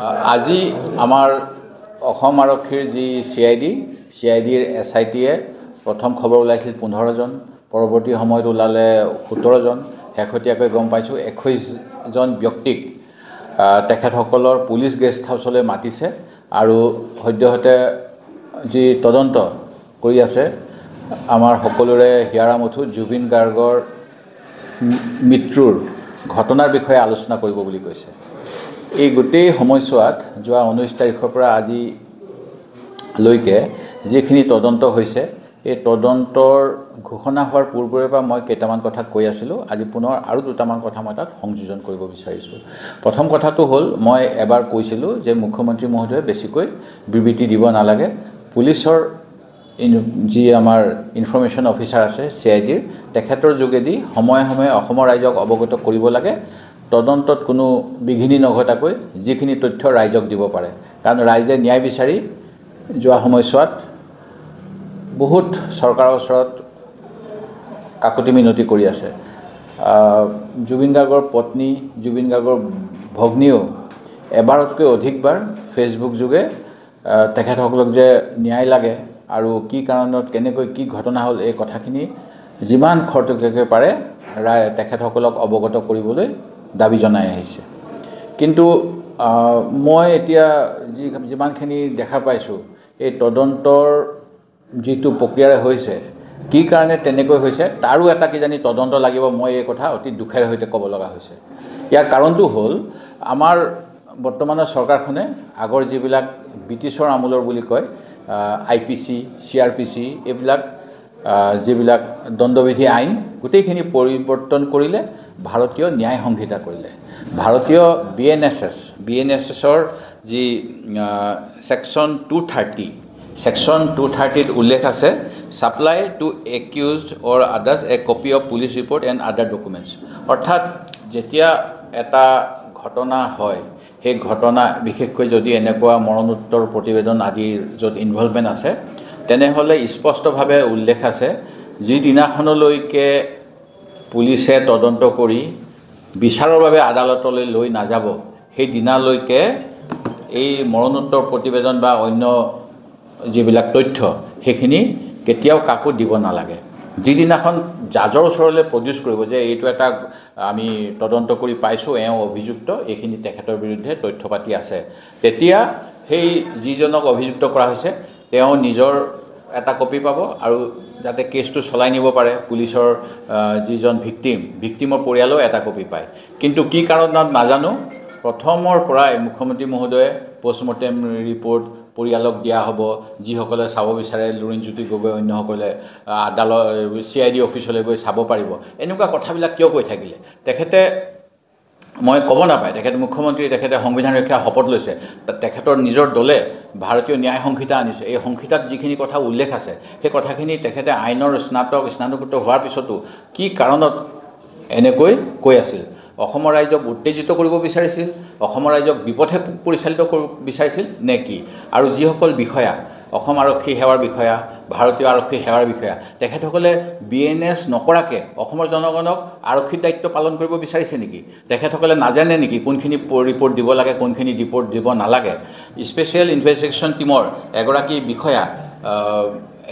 আজি আমাৰ অসম আৰক্ষীৰ যি CIDৰ SITয়ে প্ৰথম খবৰ ওলাইছিল 15 জন, পৰৱৰ্তী সময়ত ওলালে 17 জন, শেহতীয়াকৈ গম পাইছোঁ 21 জন ব্যক্তিক তেখেতসকলৰ পুলিচ গেষ্ট হাউচলৈ মাতিছে আৰু সদ্যহতে যি তদন্ত কৰি আছে আমাৰ সকলোৰে হিয়াৰামথু জুবিন গাৰ্গৰ মৃত্যুৰ ঘটনাৰ বিষয়ে আলোচনা কৰিব বুলি কৈছে। এই গোটেই সময়ছোৱাত যোৱা 19 তাৰিখৰ পৰা আজিলৈকে যিখিনি তদন্ত হৈছে এই তদন্তৰ ঘোষণা হোৱাৰ পূৰ্বৰে পৰা মই কেইটামান কথা কৈ আছিলোঁ। আজি পুনৰ আৰু দুটামান কথা মই তাত সংযোজন কৰিব বিচাৰিছোঁ। প্ৰথম কথাটো হ'ল মই এবাৰ কৈছিলোঁ যে মুখ্যমন্ত্ৰী মহোদয়ে বেছিকৈ বিবৃতি দিব নালাগে। পুলিচৰ যি আমাৰ ইনফৰমেশ্যন অফিচাৰ আছে CIDৰ তেখেতৰ যোগেদি সময়ে সময়ে অসমৰ ৰাইজক অৱগত কৰিব লাগে, তদন্তত কোনো বিঘিনি নঘটাকৈ যিখিনি তথ্য ৰাইজক দিব পাৰে। কাৰণ ৰাইজে ন্যায় বিচাৰি যোৱা সময়ছোৱাত বহুত চৰকাৰৰ ওচৰত কাকতি মিনতি কৰি আছে। জুবিন গাৰ্গৰ পত্নী, জুবিন গাৰ্গৰ ভগ্নীও এবাৰতকৈ অধিকবাৰ ফেচবুক যোগে তেখেতসকলক যে ন্যায় লাগে আৰু কি কাৰণত কেনেকৈ কি ঘটনা হ'ল এই কথাখিনি যিমান খৰতকীয়াকৈ পাৰে তেখেতসকলক অৱগত কৰিবলৈ দাবী জনাই আহিছে। কিন্তু মই এতিয়া যিমানখিনি দেখা পাইছোঁ এই তদন্তৰ যিটো প্ৰক্ৰিয়াৰে হৈছে কি কাৰণে তেনেকৈ হৈছে তাৰো এটা কিজানি তদন্ত লাগিব, মই এই কথা অতি দুখেৰে সৈতে ক'ব লগা হৈছে। ইয়াৰ কাৰণটো হ'ল আমাৰ বৰ্তমানৰ চৰকাৰখনে আগৰ যিবিলাক ব্ৰিটিছৰ আমোলৰ বুলি কয় IPC, CRPC এইবিলাক যিবিলাক দণ্ডবিধি আইন গোটেইখিনি পৰিৱৰ্তন কৰিলে, ভাৰতীয় ন্যায় সংহিতা কৰিলে। ভাৰতীয় BNSSৰ যি ছেকশ্যন 230ত উল্লেখ আছে supply to accused or others a copy of police report and other documents. অৰ্থাৎ যেতিয়া এটা ঘটনা হয় সেই ঘটনা বিশেষকৈ যদি এনেকুৱা মৰণোত্তৰ প্ৰতিবেদন আদিৰ য'ত ইনভলভমেণ্ট আছে তেনেহ'লে স্পষ্টভাৱে উল্লেখ আছে যিদিনাখনলৈকে পুলিচে তদন্ত কৰি বিচাৰৰ বাবে আদালতলৈ লৈ নাযাব সেই দিনালৈকে এই মৰণোত্তৰ প্ৰতিবেদন বা অন্য যিবিলাক তথ্য সেইখিনি কেতিয়াও কাকো দিব নালাগে। যিদিনাখন জাজৰ ওচৰলৈ প্ৰডিউচ কৰিব যে এইটো এটা আমি তদন্ত কৰি পাইছোঁ, এওঁ অভিযুক্ত, এইখিনি তেখেতৰ বিৰুদ্ধে তথ্য পাতি আছে, তেতিয়া সেই যিজনক অভিযুক্ত কৰা হৈছে তেওঁ নিজৰ এটা কপি পাব আৰু যাতে কেছটো চলাই নিব পাৰে পুলিচৰ যিজন ভিক্টিমৰ পৰিয়ালেও এটা কপি পায়। কিন্তু কি কাৰণত নাজানো প্ৰথমৰ পৰাই মুখ্যমন্ত্ৰী মহোদয়ে পষ্টমৰ্টেম ৰিপৰ্ট পৰিয়ালক দিয়া হ'ব, যিসকলে চাব বিচাৰে লুৰিণজ্যোতি গগৈ অন্যসকলে CID অফিচলৈ গৈ চাব পাৰিব। এনেকুৱা কথাবিলাক কিয় কৈ থাকিলে? তেখেতে মই ক'ব নাপায়, তেখেতে মুখ্যমন্ত্ৰী, তেখেতে সংবিধান ৰক্ষাৰ শপত লৈছে, তেখেতৰ নিজৰ দলে ভাৰতীয় ন্যায় সংহিতা আনিছে। এই সংহিতাত যিখিনি কথা উল্লেখ আছে সেই কথাখিনি তেখেতে আইনৰ স্নাতকোত্তৰ হোৱাৰ পিছতো কি কাৰণত এনেকৈ কৈ আছিল? অসমৰ ৰাইজক উত্তেজিত কৰিব বিচাৰিছিল, অসমৰ ৰাইজক বিপথে পৰিচালিত কৰিব বিচাৰিছিল নে কি? আৰু যিসকল বিষয়া, অসম আৰক্ষী সেৱাৰ বিষয়া, ভাৰতীয় আৰক্ষী সেৱাৰ বিষয়া, তেখেতসকলে BNS নকৰাকৈ অসমৰ জনগণক আৰক্ষীৰ দায়িত্ব পালন কৰিব বিচাৰিছে নেকি? তেখেতসকলে নাজানে নেকি কোনখিনি ৰিপৰ্ট দিব লাগে, কোনখিনি ৰিপৰ্ট দিব নালাগে? স্পেচিয়েল ইনভেষ্টিগেশ্যন টীমৰ এগৰাকী বিষয়া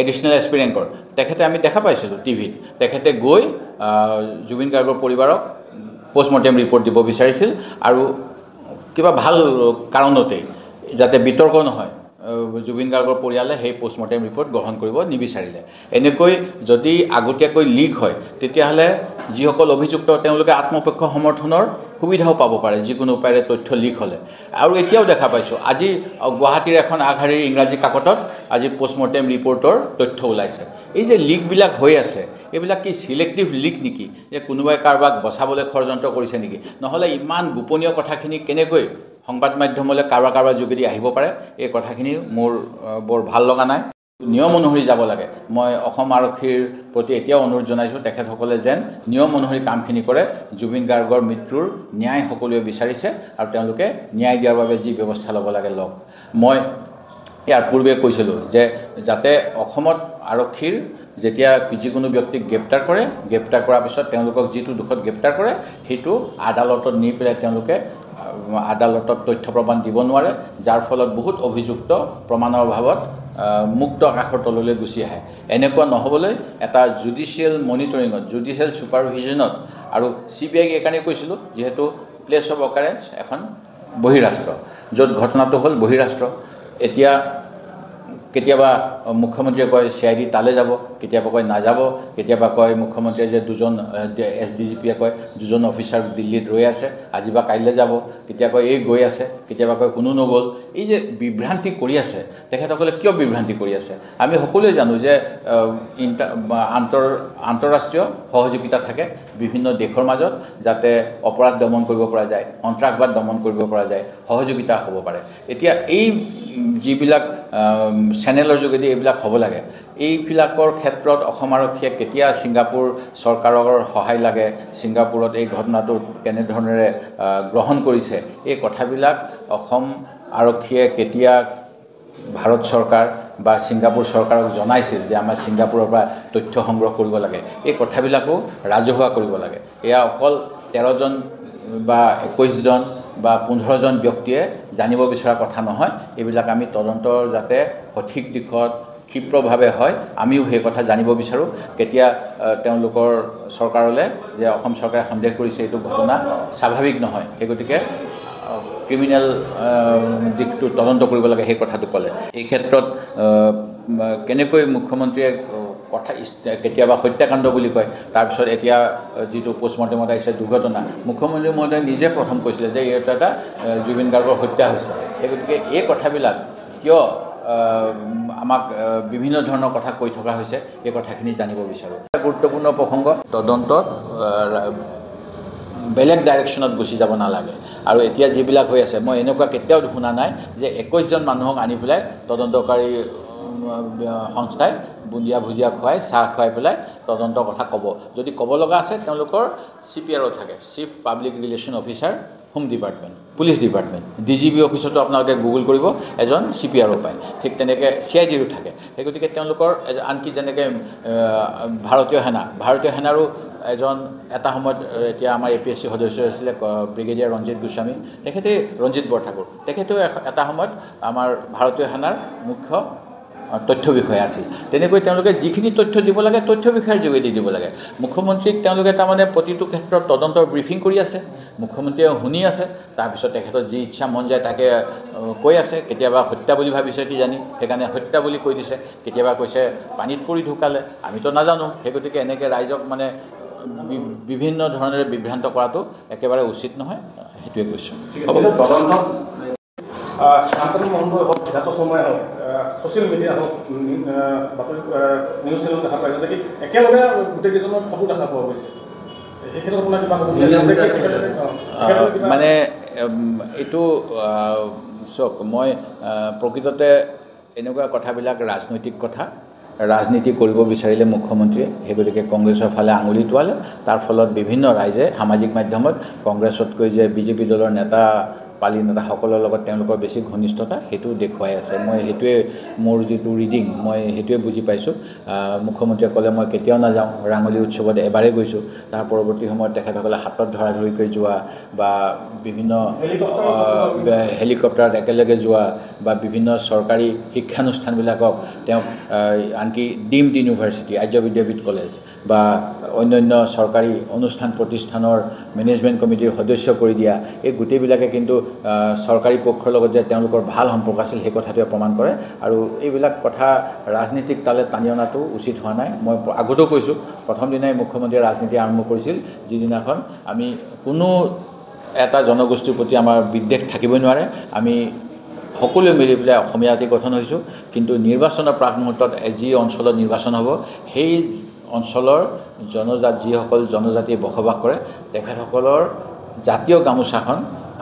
এডিশ্যনেল SP ৰেংকৰ তেখেতে আমি দেখা পাইছিলোঁ টিভিত, তেখেতে গৈ জুবিন গাৰ্গৰ পৰিবাৰক পষ্টমৰ্টেম ৰিপৰ্ট দিব বিচাৰিছিল আৰু কিবা ভাল কাৰণতেই যাতে বিতৰ্ক নহয় জুবিন গাৰ্গৰ পৰিয়ালে সেই পষ্টমৰ্টেম ৰিপৰ্ট গ্ৰহণ কৰিব নিবিচাৰিলে। এনেকৈ যদি আগতীয়াকৈ লিক হয় তেতিয়াহ'লে যিসকল অভিযুক্ত তেওঁলোকে আত্মপক্ষ সমৰ্থনৰ সুবিধাও পাব পাৰে যিকোনো উপায়েৰে তথ্য লিক হ'লে। আৰু এতিয়াও দেখা পাইছোঁ আজি গুৱাহাটীৰ এখন আগশাৰীৰ ইংৰাজী কাকতত আজি পষ্টমৰ্টেম ৰিপৰ্টৰ তথ্য ওলাইছে। এই যে লিকবিলাক হৈ আছে এইবিলাক কি চিলেক্টিভ লিক নেকি? যে কোনোবাই কাৰোবাক বচাবলৈ ষড়যন্ত্ৰ কৰিছে নেকি? নহ'লে ইমান গোপনীয় কথাখিনি কেনেকৈ সংবাদ মাধ্যমলৈ কাৰোবাৰ যোগেদি আহিব পাৰে? এই কথাখিনি মোৰ বৰ ভাল লগা নাই। নিয়ম অনুসৰি যাব লাগে। মই অসম আৰক্ষীৰ প্ৰতি এতিয়াও অনুৰোধ জনাইছোঁ তেখেতসকলে যেন নিয়ম অনুসৰি কামখিনি কৰে। জুবিন গাৰ্গৰ মৃত্যুৰ ন্যায় সকলোৱে বিচাৰিছে আৰু তেওঁলোকে ন্যায় দিয়াৰ বাবে যি ব্যৱস্থা ল'ব লাগে লওক। মই ইয়াৰ পূৰ্বে কৈছিলোঁ যে যাতে অসমত আৰক্ষীৰ যেতিয়া যিকোনো ব্যক্তিক গ্ৰেপ্তাৰ কৰাৰ পিছত তেওঁলোকক যিটো দুখত গ্ৰেপ্তাৰ কৰে সেইটো আদালতত নি পেলাই তেওঁলোকে আদালতত তথ্য প্ৰমাণ দিব নোৱাৰে, যাৰ ফলত বহুত অভিযুক্ত প্ৰমাণৰ অভাৱত মুক্ত আকাশৰ তললৈ গুচি আহে। এনেকুৱা নহ'বলৈ এটা জুডিচিয়েল মনিটৰিঙত, জুডিচিয়েল ছুপাৰভিজনত, আৰু CBI এইকাৰণে কৈছিলোঁ যিহেতু প্লেচ অফ অকাৰেঞ্চ এখন বহিৰাষ্ট্ৰ, য'ত ঘটনাটো হ'ল বহিৰাষ্ট্ৰ। এতিয়া কেতিয়াবা মুখ্যমন্ত্ৰীয়ে কয় CID তালৈ যাব, কেতিয়াবা কয় নাযাব, কেতিয়াবা কয় মুখ্যমন্ত্ৰীয়ে যে দুজন SDGPয়ে কয় দুজন অফিচাৰ দিল্লীত ৰৈ আছে, আজি বা কাইলৈ যাব, কেতিয়া কয় এই গৈ আছে, কেতিয়াবা কয় কোনো নগ'ল। এই যে বিভ্ৰান্তি কৰি আছে, তেখেতসকলে কিয় বিভ্ৰান্তি কৰি আছে? আমি সকলোৱে জানো যে আন্তঃৰাষ্ট্ৰীয় সহযোগিতা থাকে বিভিন্ন দেশৰ মাজত, যাতে অপৰাধ দমন কৰিব পৰা যায়, সন্ত্ৰাসবাদ দমন কৰিব পৰা যায়, সহযোগিতা হ'ব পাৰে। এতিয়া এই যিবিলাক চেনেলৰ যোগেদি এইবিলাক হ'ব লাগে, এইবিলাকৰ ক্ষেত্ৰত অসম আৰক্ষীয়ে কেতিয়া ছিংগাপুৰ চৰকাৰৰ সহায় লাগে, ছিংগাপুৰত এই ঘটনাটো কেনেধৰণেৰে গ্ৰহণ কৰিছে, এই কথাবিলাক অসম আৰক্ষীয়ে কেতিয়া ভাৰত চৰকাৰ বা ছিংগাপুৰ চৰকাৰক জনাইছিল যে আমাৰ ছিংগাপুৰৰ পৰা তথ্য সংগ্ৰহ কৰিব লাগে, এই কথাবিলাকো ৰাজহুৱা কৰিব লাগে। এয়া অকল 13জন বা 21জন বা 15জন ব্যক্তিয়ে জানিব বিচৰা কথা নহয়। এইবিলাক আমি তদন্তৰ যাতে সঠিক দিশত ক্ষিপ্ৰভাৱে হয়, আমিও সেই কথা জানিব বিচাৰোঁ। কেতিয়া তেওঁলোকৰ চৰকাৰলৈ যে অসম চৰকাৰে সন্দেহ কৰিছে এইটো ঘটনা স্বাভাৱিক নহয়, সেই গতিকে ক্ৰিমিনেল দিশটো তদন্ত কৰিব লাগে, সেই কথাটো ক'লে। এই ক্ষেত্ৰত কেনেকৈ মুখ্যমন্ত্ৰীয়ে কথা কেতিয়াবা হত্যাকাণ্ড বুলি কয়, তাৰপিছত এতিয়া যিটো পোষ্টমৰ্টেমত আহিছে দুৰ্ঘটনা, মুখ্যমন্ত্ৰী মহোদয়ে নিজে প্ৰথম কৈছিলে যে এইটো এটা জুবিন গাৰ্গৰ হত্যা হৈছে। সেই গতিকে এই কথাবিলাক কিয় আমাক বিভিন্ন ধৰণৰ কথা কৈ থকা হৈছে, এই কথাখিনি জানিব বিচাৰোঁ। গুৰুত্বপূৰ্ণ প্ৰসংগ, তদন্তত বেলেগ ডাইৰেকশ্যনত গুচি যাব নালাগে। আৰু এতিয়া যিবিলাক হৈ আছে, মই এনেকুৱা কেতিয়াও শুনা নাই যে 21জন মানুহক আনি পেলাই তদন্তকাৰী সংস্থাই বুন্দিয়া ভুজিয়া খুৱাই, চাহ খুৱাই পেলাই তদন্তৰ কথা ক'ব। যদি ক'ব লগা আছে তেওঁলোকৰ CPRO থাকে, chief public relation officer, home department, police department, DGP অফিচতো আপোনালোকে গুগল কৰিব, এজন CPRO পায়। ঠিক তেনেকৈ CIDৰো থাকে। সেই গতিকে তেওঁলোকৰ আনকি যেনেকৈ ভাৰতীয় সেনাৰো এজন এটা সময়ত এতিয়া আমাৰ APSC সদস্য আছিলে ব্ৰিগেডিয়াৰ ৰঞ্জিত গোস্বামী, তেখেতে ৰঞ্জিত বৰঠাকুৰ, তেখেতেও এটা সময়ত আমাৰ ভাৰতীয় সেনাৰ মুখ্য তথ্য বিষয়া আছিল। তেনেকৈ তেওঁলোকে যিখিনি তথ্য দিব লাগে তথ্য বিষয়ৰ যোগেদি দিব লাগে। মুখ্যমন্ত্ৰীক তেওঁলোকে তাৰমানে প্ৰতিটো ক্ষেত্ৰত তদন্তৰ ব্ৰিফিং কৰি আছে, মুখ্যমন্ত্ৰীয়ে শুনি আছে, তাৰপিছত তেখেতৰ যি ইচ্ছা মন যায় তাকে কৈ আছে। কেতিয়াবা হত্যা বুলি ভাবিছে কিজানি, সেইকাৰণে হত্যা বুলি কৈ দিছে, কেতিয়াবা কৈছে পানীত পৰি ঢুকালে, আমিতো নাজানো। সেই গতিকে এনেকৈ ৰাইজক মানে বিভিন্ন ধৰণেৰে বিভ্ৰান্ত কৰাটো একেবাৰে উচিত নহয়, সেইটোৱে কৈছোঁ। শান্তনু মহন্তই হওক, সিদ্ধাৰ্থ শৰ্মাই হওক, ছ'চিয়েল মিডিয়া হওক, বাতৰি নিউজ চেনেল দেখা পাইছে যে কি একেলগে গোটেইকেইজনৰ ফটো দেখা পোৱা গৈছে। সেই ক্ষেত্ৰত আপোনাৰ কিবা মানে এইটো চাওক, মই প্ৰকৃততে এনেকুৱা কথাবিলাক ৰাজনৈতিক কথা, ৰাজনীতি কৰিব বিচাৰিলে মুখ্যমন্ত্ৰীয়ে, সেই গতিকে কংগ্ৰেছৰ ফালে আঙুলি টোৱালে। তাৰ ফলত বিভিন্ন ৰাইজে সামাজিক মাধ্যমত কংগ্ৰেছতকৈ যে BJP দলৰ পালি নেতাসকলৰ লগত তেওঁলোকৰ বেছি ঘনিষ্ঠতা, সেইটো দেখুৱাই আছে। মই সেইটোৱে মোৰ যিটো ৰিডিং, মই সেইটোৱে বুজি পাইছোঁ। মুখ্যমন্ত্ৰীয়ে ক'লে মই কেতিয়াও নাযাওঁ, ৰাঙলী উৎসৱত এবাৰেই গৈছোঁ। তাৰ পৰৱৰ্তী সময়ত তেখেতসকলে হাতত ধৰাধৰিকৈ যোৱা বা বিভিন্ন হেলিকপ্টাৰত একেলগে যোৱা বা বিভিন্ন চৰকাৰী শিক্ষানুষ্ঠানবিলাকক তেওঁক আনকি deemed university, Arya Vidyapeeth college বা অন্যান্য চৰকাৰী অনুষ্ঠান প্ৰতিষ্ঠানৰ মেনেজমেণ্ট কমিটিৰ সদস্য কৰি দিয়া, এই গোটেইবিলাকে কিন্তু চৰকাৰী পক্ষৰ লগত যে তেওঁলোকৰ ভাল সম্পৰ্ক আছিল সেই কথাটোৱে প্ৰমাণ কৰে। আৰু এইবিলাক কথা ৰাজনীতিক তালে টানি অনাটো উচিত হোৱা নাই। মই আগতেও কৈছোঁ, প্ৰথম দিনাই মুখ্যমন্ত্ৰীয়ে ৰাজনীতি আৰম্ভ কৰিছিল, যিদিনাখন আমি কোনো এটা জনগোষ্ঠীৰ প্ৰতি আমাৰ বিদ্বেষ থাকিবই নোৱাৰে। আমি সকলোৱে মিলি পেলাই অসমীয়া জাতি গঠন হৈছোঁ, কিন্তু নিৰ্বাচনৰ প্ৰাক মুহূৰ্তত যি অঞ্চলত নিৰ্বাচন হ'ব, সেই অঞ্চলৰ যিসকল জনজাতিয়ে বসবাস কৰে তেখেতসকলৰ জাতীয় গামোচাখন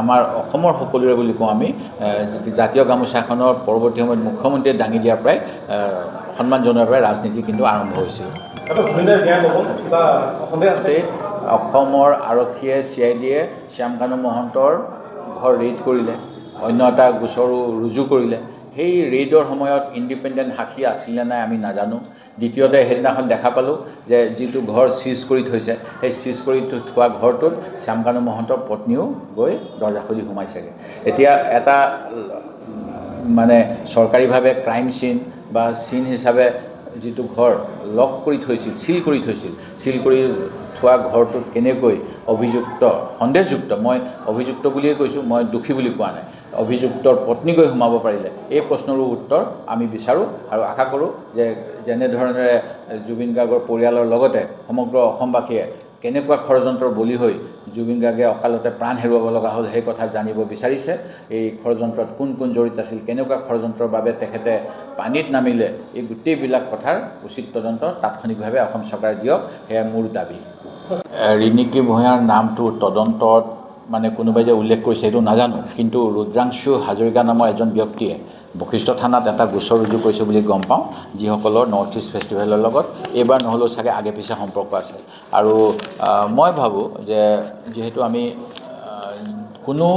আমাৰ অসমৰ সকলোৰে বুলি কওঁ আমি। জাতীয় গামোচাখনৰ পৰৱৰ্তী সময়ত মুখ্যমন্ত্ৰীয়ে দাঙি দিয়াৰ পৰাই সন্মান জনোৱাৰ পৰাই ৰাজনীতি কিন্তু আৰম্ভ হৈছিল। অসমৰ আৰক্ষীয়ে CIDয়ে শ্যামকানু মহন্তৰ ঘৰ ৰেইড কৰিলে, অন্য এটা গোচৰো ৰুজু কৰিলে। সেই ৰেইডৰ সময়ত ইণ্ডিপেণ্ডেণ্ট সাক্ষী আছিলে নাই আমি নাজানো। দ্বিতীয়তে সেইদিনাখন দেখা পালোঁ যে যিটো ঘৰ চিজ কৰি থৈছে সেই চিজ কৰি থোৱা ঘৰটোত শ্যামকানু মহন্তৰ পত্নীও গৈ দৰ্জা খুলি সোমাইছেগৈ। এতিয়া এটা মানে চৰকাৰীভাৱে ক্ৰাইম চিন বা চিন হিচাপে যিটো ঘৰ লক কৰি থৈছিল, চিল কৰি থৈছিল, চিল কৰি থোৱা ঘৰটোত কেনেকৈ অভিযুক্ত সন্দেহযুক্ত, মই অভিযুক্ত বুলিয়ে কৈছোঁ, মই দোষী বুলি কোৱা নাই, অভিযুক্তৰ পত্নী গৈ সোমাব পাৰিলে, এই প্ৰশ্নৰো উত্তৰ আমি বিচাৰোঁ আৰু আশা কৰোঁ যে যেনেধৰণেৰে জুবিন গাৰ্গৰ পৰিয়ালৰ লগতে সমগ্ৰ অসমবাসীয়ে কেনেকুৱা ষড়যন্ত্ৰৰ বলি হৈ জুবিন গাৰ্গে অকালতে প্ৰাণ হেৰুৱাব লগা হ'ল সেই কথা জানিব বিচাৰিছে। এই ষড়যন্ত্ৰত কোন কোন জড়িত আছিল, কেনেকুৱা ষড়যন্ত্ৰৰ বাবে তেখেতে পানীত নামিলে, এই গোটেইবিলাক কথাৰ উচিত তদন্ত তাৎক্ষণিকভাৱে অসম চৰকাৰে দিয়ক, সেয়া মোৰ দাবী। ৰিণিকী ভূঞাৰ নামটো তদন্তত মানে কোনোবাই যে উল্লেখ কৰিছে সেইটো নাজানো, কিন্তু ৰুদ্ৰাংশু হাজৰিকা নামৰ এজন ব্যক্তিয়ে বশিষ্ঠ থানাত এটা গোচৰ ৰুজু কৰিছে বুলি গম পাওঁ, যিসকলৰ নৰ্থ ইষ্ট ফেষ্টিভেলৰ লগত এইবাৰ নহ'লেও চাগে আগে পিছে সম্পৰ্ক আছে। আৰু মই ভাবোঁ যে যিহেতু আমি কোনো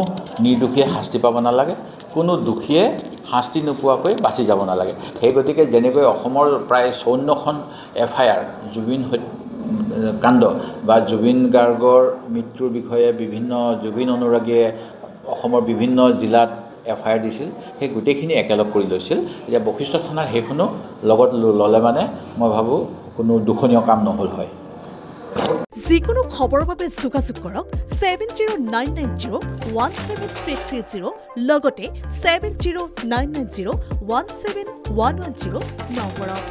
নিৰ্দোষীয়ে শাস্তি পাব নালাগে, কোনো দোষীয়ে শাস্তি নোপোৱাকৈ বাচি যাব নালাগে। সেই গতিকে যেনেকৈ অসমৰ প্ৰায় 54খন FIR জুবিন কাণ্ড বা জুবিন গাৰ্গৰ মৃত্যুৰ বিষয়ে বিভিন্ন জুবিন অনুৰাগীয়ে অসমৰ বিভিন্ন জিলাত FIR দিছিল, সেই গোটেইখিনি একেলগ কৰি লৈছিল। এতিয়া বশিষ্ঠ থানাৰ সেইখনো লগত ল'লে মানে মই ভাবোঁ কোনো দুখনীয় কাম নহ'ল হয়। যিকোনো খবৰৰ বাবে যোগাযোগ কৰক 7099017330 লগতে 7099017110 নম্বৰত।